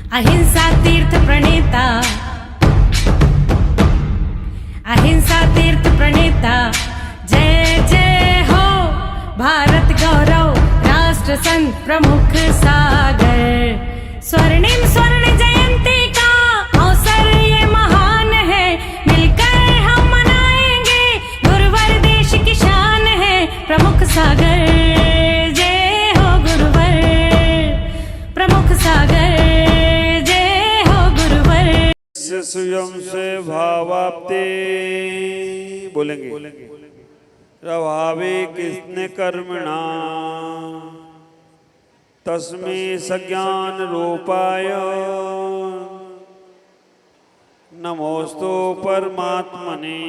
अहिंसा तीर्थ प्रणेता, अहिंसा तीर्थ प्रणेता, जय जय हो भारत गौरव राष्ट्र संत प्रमुख सागर। स्वर्णिम स्वर्ण जयंती का अवसर ये महान है, मिलकर हम मनाएंगे गुरुवर देश की शान है प्रमुख सागर। जय हो गुरुवर प्रमुख सागर, जय हो गुरुवर। स्वयं से भावाप्ते बोलेंगे प्रभावे किसने कर्मणा तस्मै सज्ञान रूपाय नमोस्तु परमात्मने।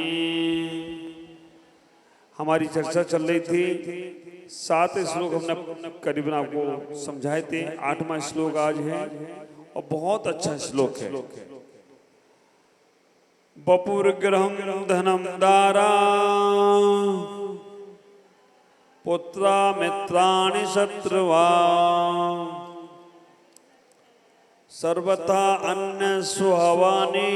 हमारी चर्चा चल रही थी, 7 श्लोक हमने करीबन आपको समझाए थे। 8वां श्लोक आज है और बहुत अच्छा श्लोक है। बपुर्ग्रहं धनं दारा पुत्रा मित्राणि शत्रुवा सर्वथा अन्य सुहवानि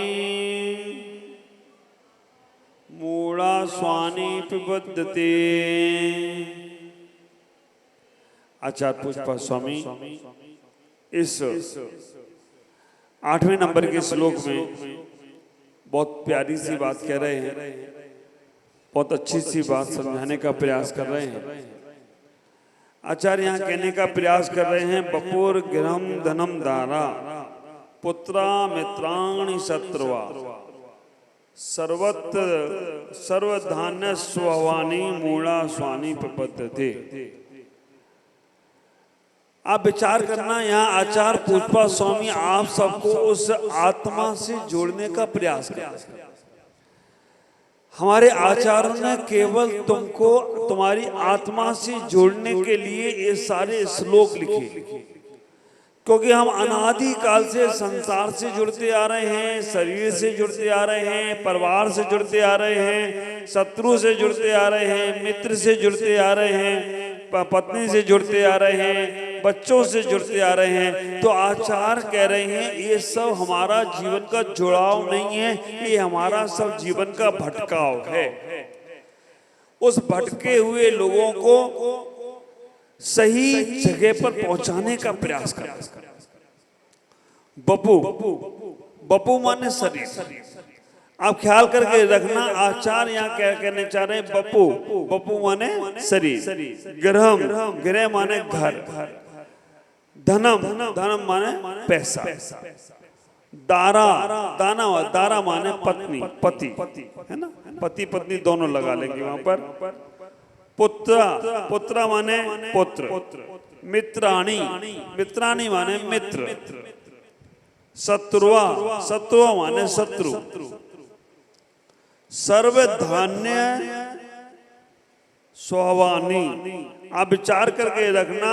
मूढ़ा स्वानि पिबध्यते। आचार्य पुष्पा स्वामी इस 8वें नंबर के श्लोक में बहुत प्यारी सी बात कह रहे हैं, बहुत अच्छी सी बात समझाने का प्रयास कर रहे हैं। आचार्य यहाँ कहने का प्रयास कर रहे हैं, बपुर गृहम धनम दारा पुत्रा मित्राणि शत्रुवा सर्वधान्य स्ववानी मूढ़ा स्वानी प्रपद्यते। आप विचार करना, यहाँ आचार्य पुष्पा स्वामी आप सबको उस आत्मा से जोड़ने का प्रयास कर। हमारे आचार्यों ने केवल तुमको तुम्हारी आत्मा से जोड़ने के लिए ये सारे श्लोक लिखे, क्योंकि हम अनादि काल से संसार से जुड़ते आ रहे हैं, शरीर से जुड़ते आ रहे हैं, परिवार से जुड़ते आ रहे हैं, शत्रु से जुड़ते आ रहे हैं, मित्र से जुड़ते आ रहे हैं, पत्नी से जुड़ते आ रहे हैं, बच्चों से जुड़ते आ रहे हैं। तो आचार्य कह रहे हैं ये सब हमारा जीवन का जुड़ाव नहीं है, ये हमारा सब जीवन का भटकाव है। उस भटके हुए लोगों को सही जगह पर पहुंचाने का प्रयास कर। बपू माने शरीर। आप ख्याल करके रखना, आचार्य यहाँ क्या कहने चाह रहे हैं, बपू माने शरीर, गृह माने घर, धनम माने पैसा, दारा माने पति है ना, पति पत्नी दोनों लगा लेंगे वहां पर। पुत्र माने पुत्र, मित्राणी माने मित्र, शत्रुआ माने शत्रु, सर्वधान्य स्ववानी। आप विचार करके रखना,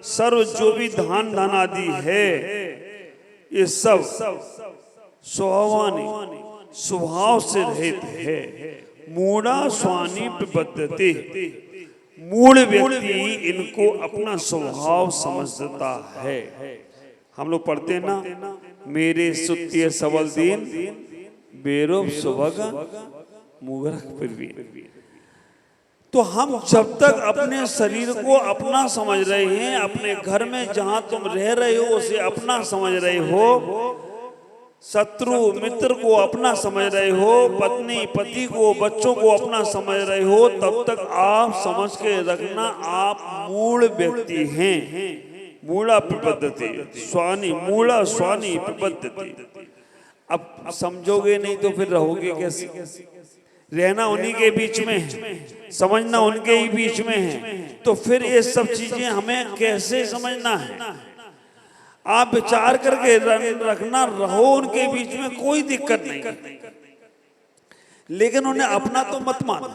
सर्व जो भी धन आदि है ये सब स्ववानी स्वभाव से रहित है। मूढ़ा स्वानी प्रबद्धते, मूढ़ व्यक्ति इनको अपना स्वभाव समझता है। हम लोग पढ़ते हैं ना, मेरे सुत्य सबल दीन बेरोब सुभग मुगरख प्रवीण। तो हम जब तक अपने शरीर को अपना समझ रहे हैं, अपने घर में जहां तुम रह रहे हो उसे अपना समझ रहे हो, शत्रु मित्र को अपना समझ रहे हो, पत्नी पति को बच्चों को अपना समझ रहे हो, तब तक आप समझ के रखना आप मूढ़ व्यक्ति हैं। मूढ़ा प्रबद्धते स्वानी, मूढ़ा स्वानी प्रबद्धते। अब समझोगे नहीं तो फिर रहोगे कैसे? रहना उन्हीं के बीच में है, समझना उनके ही बीच में है, तो फिर ये सब चीजें हमें कैसे समझना है? आप विचार करके रखना, रहो उनके बीच में, कोई दिक्कत नहीं, लेकिन उन्हें अपना तो मत मानो।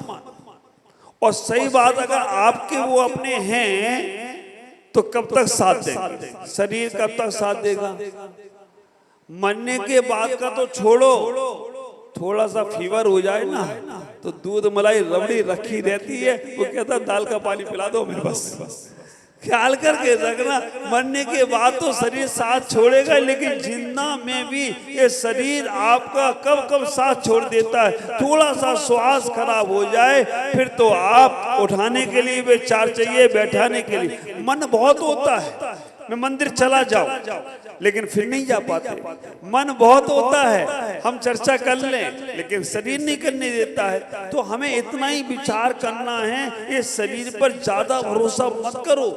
और सही बात, अगर आपके वो अपने हैं तो कब तक साथ देंगे? शरीर कब तक साथ देगा? मरने के बाद का तो छोड़ो, थोड़ा सा फीवर हो जाए ना तो दूध मलाई रबड़ी रखी रहती है, वो कहता दाल का पानी पिला दो हमें बस, ख्याल करके रखना, मरने के बाद तो शरीर साथ छोड़ेगा, लेकिन जिंदा में भी ये शरीर आपका कब कब साथ छोड़ देता है। थोड़ा सा श्वास खराब हो जाए फिर तो आप उठाने के लिए विचार चाहिए, बैठाने के लिए मन बहुत होता है। मैं मंदिर चला जाऊं लेकिन फिर नहीं जा पाते, मन बहुत होता है, हम चर्चा कर लें लेकिन शरीर नहीं करने देता है। तो हमें इतना ही विचार करना है, ये शरीर पर ज्यादा भरोसा मत करो,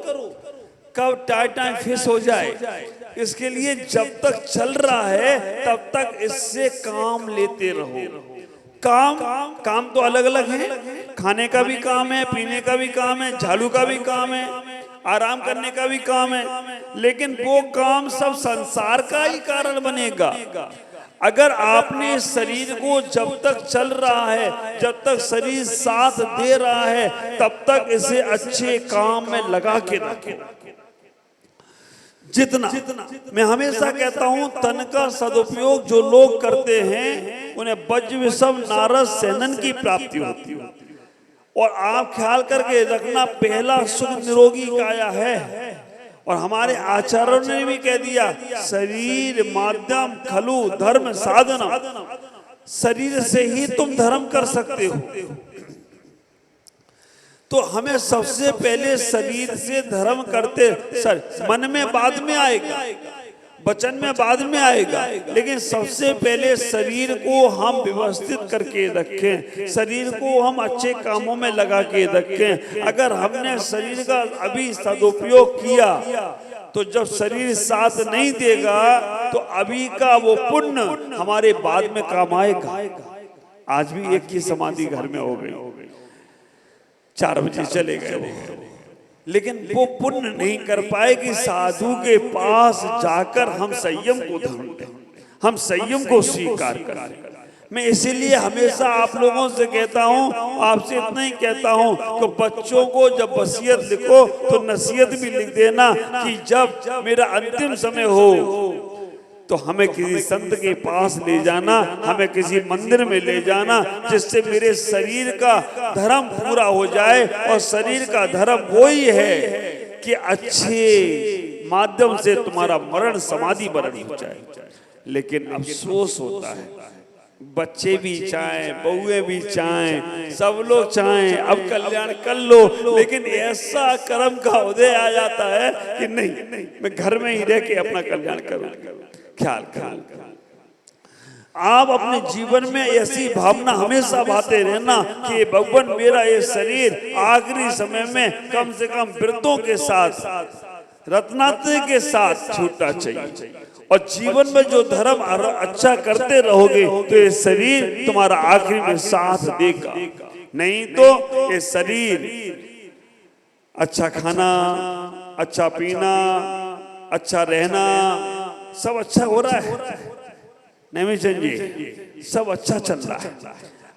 कब टाइम फिस हो जाए। इसके लिए जब तक चल रहा है तब तक इससे काम लेते रहो। काम तो अलग अलग है, खाने का भी काम है, पीने का भी काम है, झाड़ू का भी काम है, आराम करने का भी काम है, लेकिन वो काम सब संसार का ही कारण बनेगा। अगर आपने शरीर को जब तक चल रहा है, जब तक शरीर साथ दे रहा है, तब तक इसे अच्छे काम में लगा के रखो। जितना मैं हमेशा कहता हूं, तन का सदुपयोग जो लोग करते हैं उन्हें वज्र विषम नारद सेनन की प्राप्ति होती है। और आप ख्याल करके रखना, पहला सुख निरोगी काया है। और हमारे आचार्यों ने भी कह दिया, शरीर माध्यम खलु धर्म साधना, शरीर से ही तुम धर्म कर सकते हो। तो हमें सबसे पहले शरीर से धर्म करते, मन में बाद में आएगा, वचन में बाद में आएगा, लेकिन सबसे पहले शरीर को हम व्यवस्थित करके रखें, शरीर को हम अच्छे कामों में लगा के रखें। अगर हमने शरीर का अभी सदुपयोग किया तो जब शरीर साथ नहीं देगा तो अभी का वो पुण्य हमारे बाद में काम आएगा। आज भी एक की समाधि घर में हो गई, 4 बजे चले गए, लेकिन वो पुण्य नहीं कर पाए कि साधु के पास जाकर हम संयम को धारण करें, हम संयम को स्वीकार करें। मैं इसीलिए हमेशा आप लोगों से कहता हूं, आपसे इतना ही कहता हूं कि बच्चों को जब वसीयत लिखो तो नसीहत भी लिख देना कि जब मेरा अंतिम समय हो तो हमें किसी संत के पास ले जाना, हमें किसी मंदिर में ले जाना, जिससे मेरे शरीर का धर्म पूरा हो जाए। और शरीर का धर्म वो ही है कि अच्छे माध्यम से तुम्हारा मरण समाधि मरण हो जाए। लेकिन अफसोस होता है, बच्चे भी चाहें, बहुएं भी चाहें, सब लोग चाहें अब कल्याण कर लो, लेकिन ऐसा कर्म का उदय आ जाता है कि नहीं, मैं घर में ही रह के अपना कल्याण करूं। ख्याल आप अपने जीवन में ऐसी भावना हमेशा भाते रहना कि भगवान मेरा ये शरीर आखिरी समय में कम से कम वृद्धों के साथ, रत्नात्रि के साथ छूटना चाहिए। और जीवन में जो धर्म अच्छा करते रहोगे तो ये शरीर तुम्हारा आखिरी में साथ देगा। नहीं तो ये शरीर अच्छा खाना, अच्छा पीना, अच्छा रहना, सब अच्छा हो रहा है, नहीं जी, सब अच्छा चल रहा है।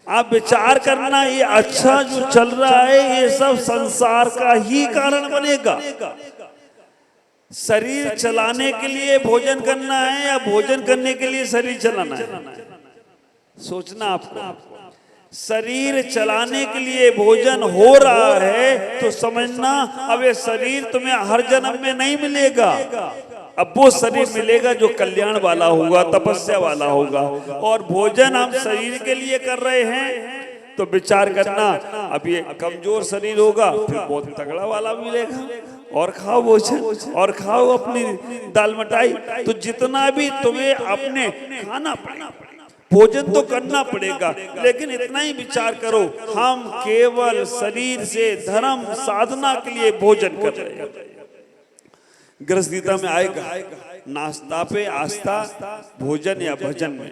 आप विचार करना, ये अच्छा जो चल रहा है ये सब संसार का ही कारण बनेगा। शरीर चलाने के लिए भोजन करना है या भोजन करने के लिए शरीर चलाना है? सोचना आपको। शरीर चलाने के लिए भोजन हो रहा है तो समझना अब ये शरीर तुम्हें हर जन्म में नहीं मिलेगा, अब वो शरीर मिलेगा जो कल्याण वाला होगा, तपस्या वाला होगा। और भोजन हम शरीर के लिए कर रहे हैं तो विचार करना, अब ये कमजोर शरीर होगा फिर बहुत तगड़ा वाला मिलेगा। और खाओ भोजन, और खाओ अपनी दाल मटाई। तो जितना भी तुम्हें अपने खाना पड़ेगा, भोजन तो करना पड़ेगा, लेकिन इतना ही विचार करो, हम केवल शरीर से धर्म साधना के लिए भोजन कर रहे हैं। गृहस्थ गीता में आएगा, नाश्ता पे आस्था, भोजन या भजन में।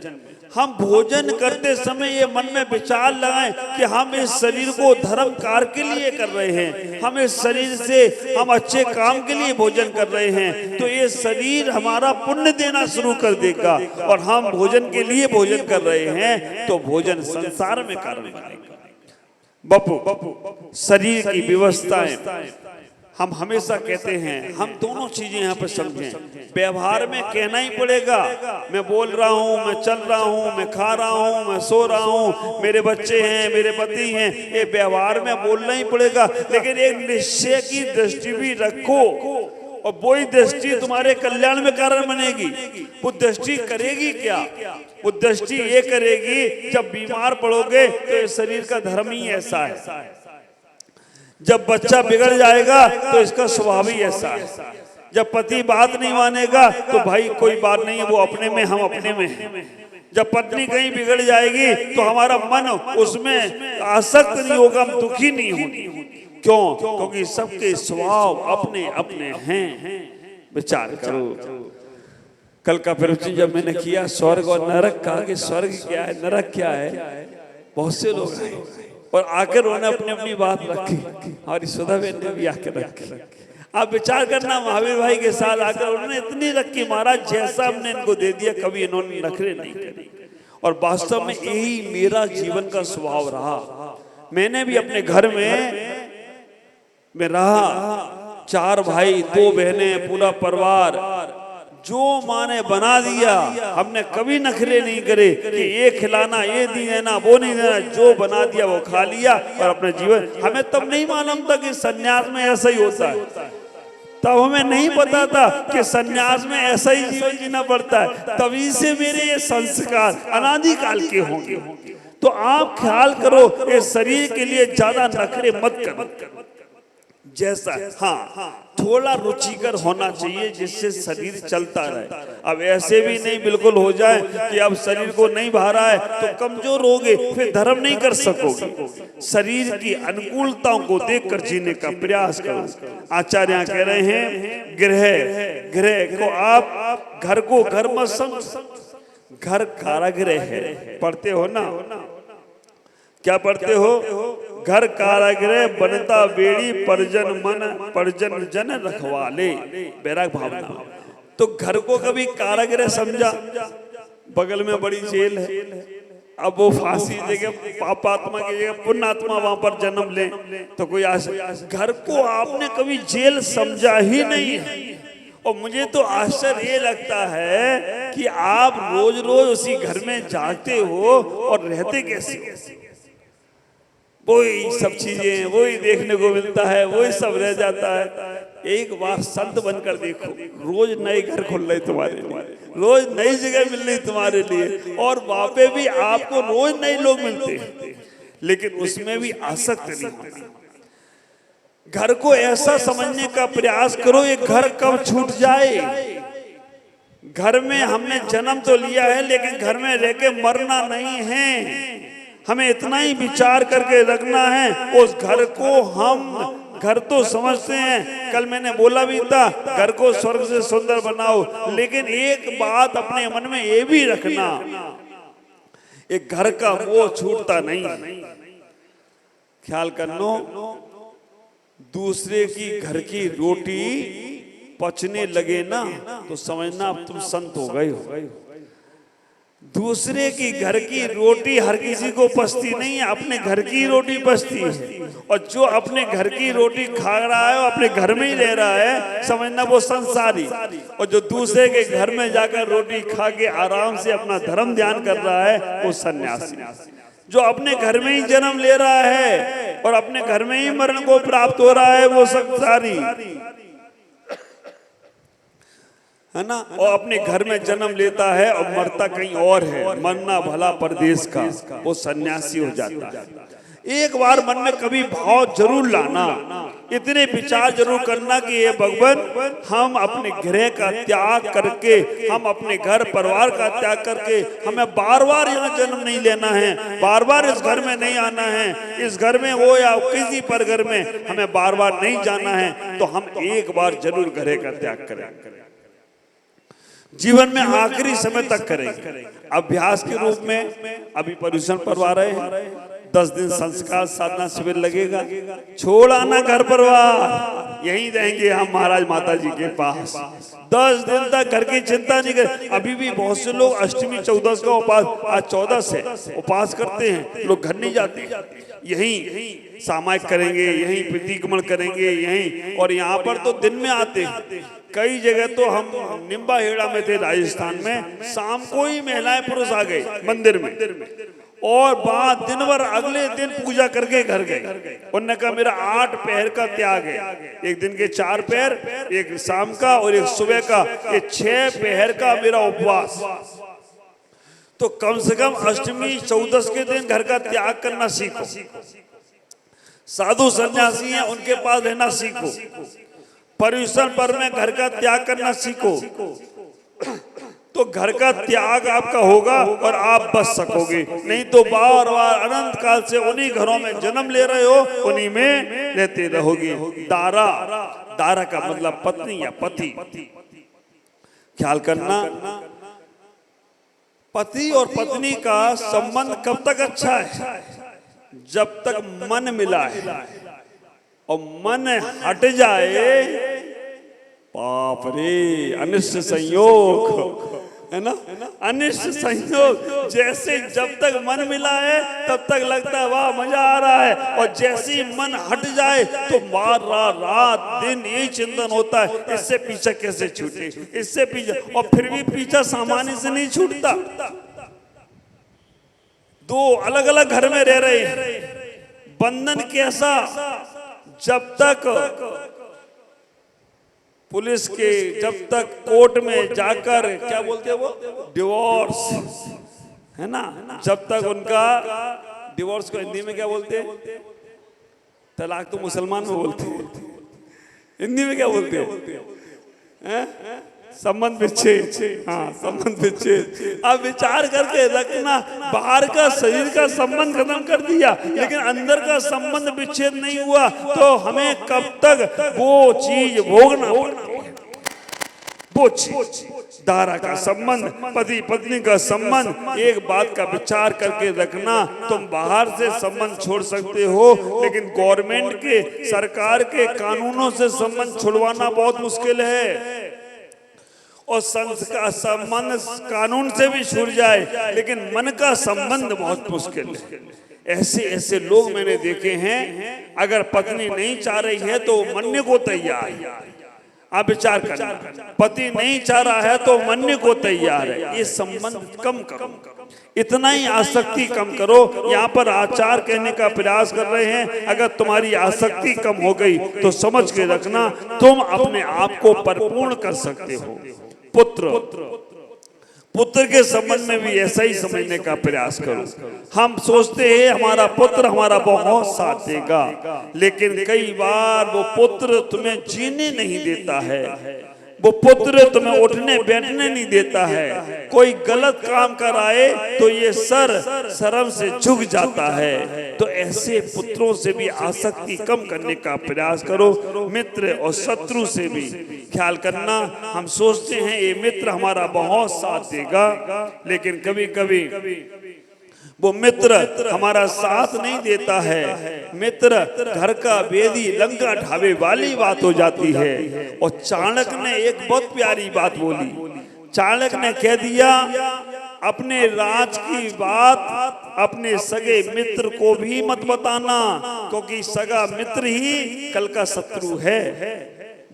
हम भोजन करते समय ये मन में विचार लगाएं कि हम इस शरीर को धर्म कार्य के लिए कर रहे हैं, हम इस शरीर से हम अच्छे काम के लिए भोजन कर रहे हैं, तो ये शरीर हमारा पुण्य देना शुरू कर देगा। और हम भोजन के लिए भोजन कर रहे हैं तो भोजन संसार में कारण बनेगा। बपू शरीर की व्यवस्थाएं हम हमेशा कहते हैं, हम दोनों चीजें यहाँ पे समझें। व्यवहार में कहना ही पड़ेगा, मैं बोल रहा हूँ, मैं चल रहा हूँ, मैं खा रहा हूँ, मैं सो रहा हूँ, मेरे बच्चे हैं, मेरे पति हैं, ये व्यवहार में बोलना ही पड़ेगा। लेकिन एक निश्चय की दृष्टि भी रखो, और वही दृष्टि तुम्हारे कल्याण में कारण बनेगी। वो दृष्टि करेगी क्या? वो दृष्टि ये करेगी, जब बीमार पड़ोगे तो ये शरीर का धर्म ही ऐसा है, जब बच्चा बिगड़ जाएगा तो इसका स्वभाव ही ऐसा है, जब पति बात नहीं मानेगा तो भाई कोई बात नहीं है, वो अपने में, हम अपने में हैं। जब पत्नी कहीं बिगड़ जाएगी तो हमारा मन उसमें आसक्त नहीं होगा, हम दुखी नहीं होंगे। क्यों? क्योंकि सबके स्वभाव अपने अपने हैं। विचार करो, कल का प्रवचन जब मैंने किया स्वर्ग और नरक का, कि स्वर्ग क्या है, नरक क्या है, बहुत से लोग आए और आकर उन्होंने अपनी अपनी बात रखी, और सुधा बहन ने भी आकर रखी। आप विचार करना, महावीर भाई के साथ आकर उन्होंने इतनी रखी, महाराज जैसा हमने इनको दे दिया, कभी इन्होंने नखरे नहीं करे। और वास्तव में यही मेरा जीवन का स्वभाव रहा। मैंने भी अपने घर में रहा, 4 भाई 2 बहनें, पूरा परिवार, जो माँ ने बना दिया, हमने कभी नखरे नहीं करे कि ये खिलाना, ये नहीं देना, वो नहीं देना, जो बना दिया वो खा लिया और अपना जीवन। हमें तब नहीं मालूम था कि सन्यास में ऐसा ही होता है, तब हमें नहीं पता था कि सन्यास में ऐसा ही जीवन जीना पड़ता है। तभी से मेरे ये संस्कार अनादिकाल के होंगे। तो आप ख्याल करो, इस शरीर के लिए ज्यादा नखरे मत करो। जैसा हाँ, थोड़ा रुचिकर होना चाहिए जिससे शरीर चलता रहे। अब ऐसे भी नहीं बिल्कुल हो जाए कि अब शरीर को नहीं भा रहा है तो कमजोर होगे, फिर धर्म नहीं कर सकोगे। शरीर की अनुकूलताओं को देखकर जीने का प्रयास करो। आचार्य कह रहे हैं, गृह को आप घर को घर मत समझ, घर कारागृह है। पढ़ते हो ना, क्या पढ़ते हो? घर कारागृह बनता बेड़ी, परिजन मन परिजन जन रखवाले। बैराग भावना। तो घर को कभी कारागृह समझा? बगल में बड़ी जेल है, अब वो फांसी जगह पापात्मा की जगह पुण्यात्मा वहां पर जन्म ले तो कोई घर को आपने कभी जेल समझा ही नहीं है। और मुझे तो आश्चर्य ये लगता है कि आप रोज रोज उसी घर में जाते हो और रहते कैसे हो? वही सब चीजें वही देखने को मिलता है, वही सब रह जाता है। एक बार संत बनकर देखो, रोज नए घर खुल रहे तुम्हारे लिए, रोज नई जगह मिल रही तुम्हारे लिए, और वहां पे भी आपको रोज नए लोग मिलते हैं, लेकिन उसमें भी आसक्त नहीं होना। घर को ऐसा समझने का प्रयास करो, ये घर कब छूट जाए। घर में हमने जन्म तो लिया है, लेकिन घर में रह के मरना नहीं है। हमें इतना ही विचार करके रखना है, उस घर को हम घर तो समझते हैं। कल मैंने बोला भी था, घर को स्वर्ग से सुंदर बनाओ, लेकिन एक बात अपने मन में ये भी रखना, एक घर का वो छूटता नहीं। ख्याल करनो, दूसरे की घर की रोटी पचने लगे ना तो समझना अब तुम संत हो गए हो। दूसरे की घर की रोटी हर किसी को पचती नहीं है, अपने घर की रोटी पचती है। और जो अपने घर की रोटी खा रहा है, अपने घर में ही रह रहा है, समझना वो संसारी। और जो दूसरे के घर में जाकर रोटी खा के आराम से अपना धर्म ध्यान कर रहा है, वो सन्यासी। जो अपने घर में ही जन्म ले रहा है और अपने घर में ही मरण को प्राप्त हो रहा है, वो संसारी है ना। और अपने घर में जन्म लेता है और मरता कहीं और है, मरना भला परदेश का, वो सन्यासी हो जाता है। एक बार मन में कभी भाव जरूर लाना, इतने विचार जरूर करना कि ये भगवान, हम अपने गृह का त्याग करके, हम अपने घर परिवार का त्याग करके, हमें बार बार यहाँ जन्म नहीं लेना है, बार बार इस घर में नहीं आना है, इस घर में हो या किसी पर घर में हमें बार बार नहीं जाना है। तो हम एक बार जरूर गृह का त्याग करें, जीवन में आखिरी समय तक करेंगे। अभ्यास के रूप में अभी पर्यूषण पर्व आ रहे हैं, 10 दिन संस्कार साधना शिविर लगेगा, छोड़ आना घर परिवार, यहीं रहेंगे हम महाराज माता जी के पास। 10 दिन तक घर की चिंता नहीं कर। अभी भी बहुत से लोग अष्टमी 14 का उपास, आज 14 से उपास करते हैं, लोग घर नहीं जाते, यहीं सामायिक करेंगे, यहीं प्रतिक्रमण करेंगे, यहीं। और यहाँ पर तो दिन में आते हैं। कई जगह तो हम निम्बा हेड़ा में थे राजस्थान में, शाम को ही महिलाएं पुरुष आ गए मंदिर में, और बाद दिन भर अगले दिन पूजा करके घर गए। उन्होंने कहा मेरा 8 पहर का त्याग है, एक दिन के 4 पहर, एक शाम का और एक सुबह का, ये 6 पहर का मेरा उपवास। तो कम से कम अष्टमी 14 के दिन घर का त्याग करना सीखो। साधु सन्यासी हैं, उनके पास रहना सीखो। पर्यूषण पर्व में घर का त्याग करना सीखो, तो घर का त्याग आपका होगा और आप बच सकोगे। नहीं तो बार बार अनंत काल से उन्हीं घरों में जन्म ले रहे हो, उन्हीं में रहते रहोगे। दारा, दारा का मतलब पत्नी या पति। ख्याल करना, पति और पत्नी का संबंध कब तक अच्छा है? जब तक मन मिला है, और मन हट जाए, बाप रे, अनिष्ट संयोग है ना, अनिष्ट संयोग। जैसे जब तक मन मिला है तब तक लगता है वाह मजा आ रहा है, और जैसे ही मन हट जाए तो रात दिन यही चिंतन होता है, इससे पीछा कैसे छूटे, इससे पीछा। और फिर भी पीछा सामान्य से नहीं छूटता। 2 अलग अलग घर में रह रहे हैं, बंधन कैसा? जब तक पुलिस के, जब तक कोर्ट में जाकर, क्या बोलते हैं वो, डिवोर्स है ना, जब तक उनका डिवोर्स को हिंदी में क्या बोलते हैं? तलाक तो मुसलमान में बोलते हैं, हिंदी में क्या बोलते हैं? संबंध विच्छेद। हाँ, संबंध विच्छेद। अब विचार करके रखना, बाहर का शरीर का संबंध खत्म कर दिया, लेकिन अंदर का संबंध विच्छेद नहीं हुआ, तो हमें कब तक वो चीज भोगना पड़ेगी। वो चीज, दारा का संबंध, पति पत्नी का संबंध, एक बात का विचार करके रखना। तुम बाहर से संबंध छोड़ सकते हो, लेकिन गवर्नमेंट के, सरकार के कानूनों से संबंध छुड़वाना बहुत मुश्किल है। और का संबंध कानून से भी छूट जाए, लेकिन मन का संबंध बहुत मुश्किल है। ऐसे ऐसे लोग मैंने देखे हैं, अगर पत्नी नहीं चाह रही है तो मरने को तैयार है। आप विचार करना, पति नहीं चाह रहा है तो मरने को तैयार है। ये संबंध कम करो, इतना ही आसक्ति कम करो। यहाँ पर आचार कहने का प्रयास कर रहे हैं, अगर तुम्हारी आसक्ति कम हो गई तो समझ के रखना, तुम अपने आप को परिपूर्ण कर सकते हो। पुत्र के संबंध में भी ऐसा ही समझने का प्रयास करो। हम सोचते हैं हमारा पुत्र हमारा बहुत साथ देगा, लेकिन कई बार वो पुत्र तुम्हें जीने नहीं देता है, वो पुत्र तुम्हें उठने बैठने नहीं देता है। कोई गलत काम कराए तो ये शर्म से झुक जाता है। तो ऐसे पुत्रों से भी आसक्ति कम करने का प्रयास करो। मित्र और शत्रु से भी ख्याल करना। हम सोचते हैं ये मित्र हमारा बहुत साथ देगा, लेकिन कभी कभी वो मित्र हमारा साथ नहीं देता है। मित्र घर का वेदी लंका ढाबे वाली बात हो जाती है। और चाणक्य ने एक बहुत प्यारी बात बोली। चाणक्य ने कह दिया, अपने राज की बात अपने सगे मित्र को भी मत बताना, क्योंकि सगा मित्र ही कल का शत्रु है।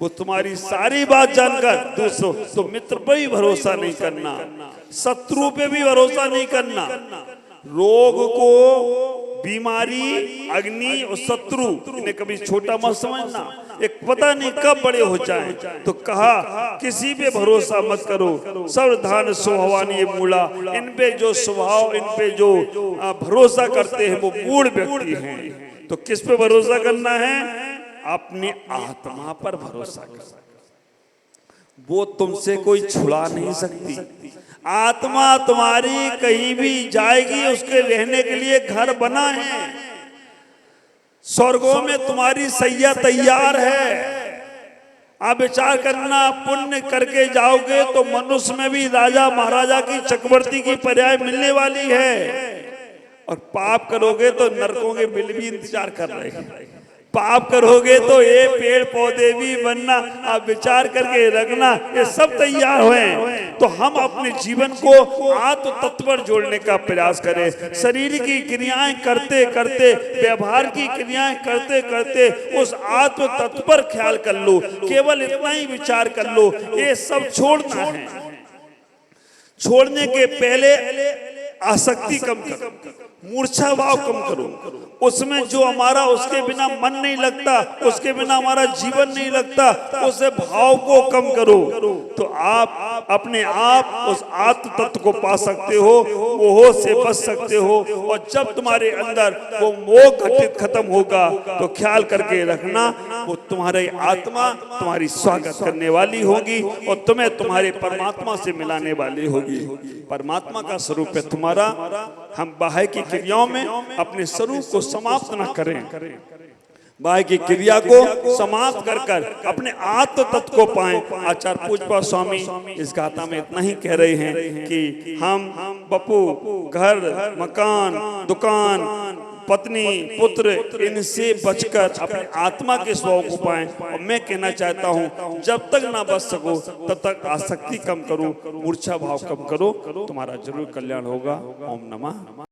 वो तुम्हारी सारी बात जानकर दूसरों, तो मित्र पे भी भरोसा नहीं करना, शत्रु पे भी भरोसा नहीं करना। रोग को, बीमारी, अग्नि और शत्रु, इन्हें कभी छोटा मत समझना। एक पता नहीं कब बड़े हो जाएं। तो कहा किसी पे भरोसा मत करो। सावधान स्वभावानी मूला, इन पे जो स्वभाव, इन पे जो भरोसा करते हैं वो मूढ़ व्यक्ति हैं। तो किस पे भरोसा करना है? अपनी आत्मा पर भरोसा करना। वो तुमसे कोई छुड़ा नहीं सकती। आत्मा तुम्हारी कहीं भी जाएगी, उसके रहने के लिए घर बना है। स्वर्गों में तुम्हारी सैया तैयार है। आप विचार करना, पुण्य करके जाओगे तो मनुष्य में भी राजा महाराजा की, चक्रवर्ती की पर्याय मिलने वाली है। और पाप करोगे तो नरकों के बिल भी इंतजार कर रहे हैं। पाप करोगे तो ये पेड़ पौधे भी बनना, आप विचार करके रखना, ये सब तैयार हुए। तो हम अपने जीवन को आत्म तत्व पर जोड़ने का प्रयास करें। शरीर की क्रियाएं करते करते, व्यवहार की क्रियाएं करते करते उस आत्म तत्व पर ख्याल कर लो। केवल इतना ही विचार कर लो, ये सब छोड़ना है। छोड़ने के पहले आसक्ति कम करो, मूर्छा भाव कम करो। उसमें जो हमारा, उसके बिना मन नहीं लगता, उसके बिना हमारा जीवन नहीं लगता, उस भाव को कम करो तो आप अपने आप उस आत्म तत्व को पा सकते हो, मोह से बच सकते हो। और जब तुम्हारे अंदर वो मोह घटित खत्म होगा तो ख्याल करके रखना, वो तुम्हारी आत्मा तुम्हारी स्वागत करने वाली होगी और तुम्हें तुम्हारे परमात्मा से मिलाने वाली होगी। परमात्मा का स्वरूप है तुम्हारा। हम बाह्य की क्रियाओं में अपने स्वरूप को समाप्त न करें, बाह्य की क्रिया को समाप्त कर कर अपने आत्म तत्व को पाएं। आचार्य पूज्यपाद स्वामी इस गाथा में इतना ही कह रहे हैं कि हम बपू, घर, मकान, दुकान, पत्नी, पुत्र, इनसे बचकर अपने आत्मा के स्वभाव को पाएं। और मैं कहना चाहता हूं, जब तक ना बच सको तब तक आसक्ति कम करो, मूर्छा भाव कम करो, तुम्हारा जरूर कल्याण होगा। ओम नमः।